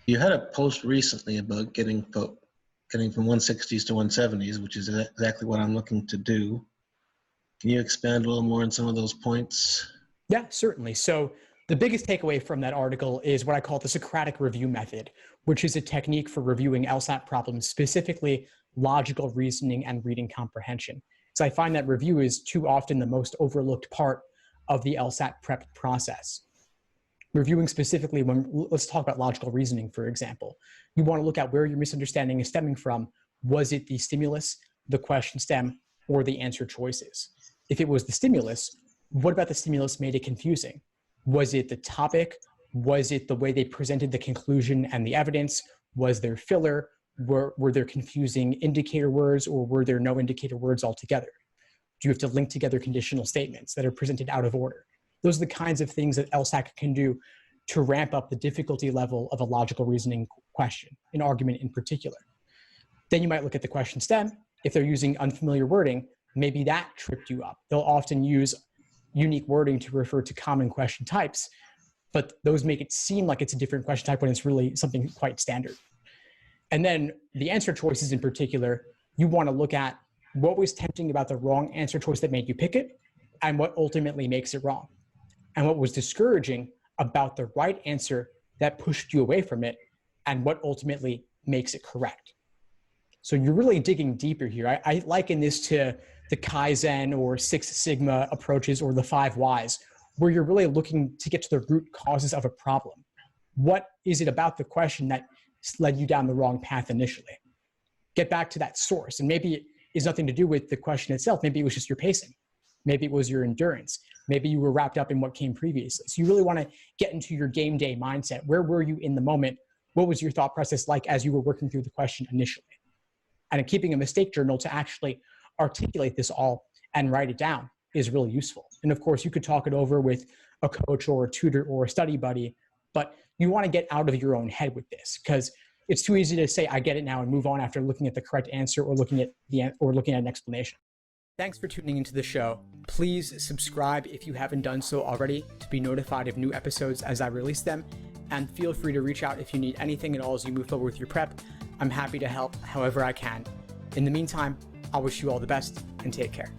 You had a post recently about getting from 160s to 170s, which is exactly what I'm looking to do. Can you expand a little more on some of those points? Yeah, certainly. So the biggest takeaway from that article is what I call the Socratic review method, which is a technique for reviewing LSAT problems, specifically logical reasoning and reading comprehension. So I find that review is too often the most overlooked part of the LSAT prep process. Reviewing specifically, let's talk about logical reasoning, for example. You want to look at where your misunderstanding is stemming from. Was it the stimulus, the question stem, or the answer choices? If it was the stimulus, what about the stimulus made it confusing? Was it the topic? Was it the way they presented the conclusion and the evidence? Was there filler? Were there confusing indicator words, or were there no indicator words altogether? Do you have to link together conditional statements that are presented out of order? Those are the kinds of things that LSAC can do to ramp up the difficulty level of a logical reasoning question, an argument in particular. Then you might look at the question stem. If they're using unfamiliar wording, maybe that tripped you up. They'll often use unique wording to refer to common question types, but those make it seem like it's a different question type when it's really something quite standard. And then the answer choices in particular, you want to look at what was tempting about the wrong answer choice that made you pick it, and what ultimately makes it wrong. And what was discouraging about the right answer that pushed you away from it, and what ultimately makes it correct. So you're really digging deeper here. I liken this to the Kaizen or Six Sigma approaches, or the 5 whys, where you're really looking to get to the root causes of a problem. What is it about the question that led you down the wrong path initially? Get back to that source. And maybe it has nothing to do with the question itself. Maybe it was just your pacing. Maybe it was your endurance. Maybe you were wrapped up in what came previously. So you really want to get into your game day mindset. Where were you in the moment? What was your thought process like as you were working through the question initially? And keeping a mistake journal to actually articulate this all and write it down is really useful. And of course, you could talk it over with a coach or a tutor or a study buddy, but you want to get out of your own head with this, because it's too easy to say, I get it now, and move on after looking at the correct answer or looking at an explanation. Thanks for tuning into the show. Please subscribe if you haven't done so already to be notified of new episodes as I release them. And feel free to reach out if you need anything at all as you move forward with your prep. I'm happy to help however I can. In the meantime, I wish you all the best and take care.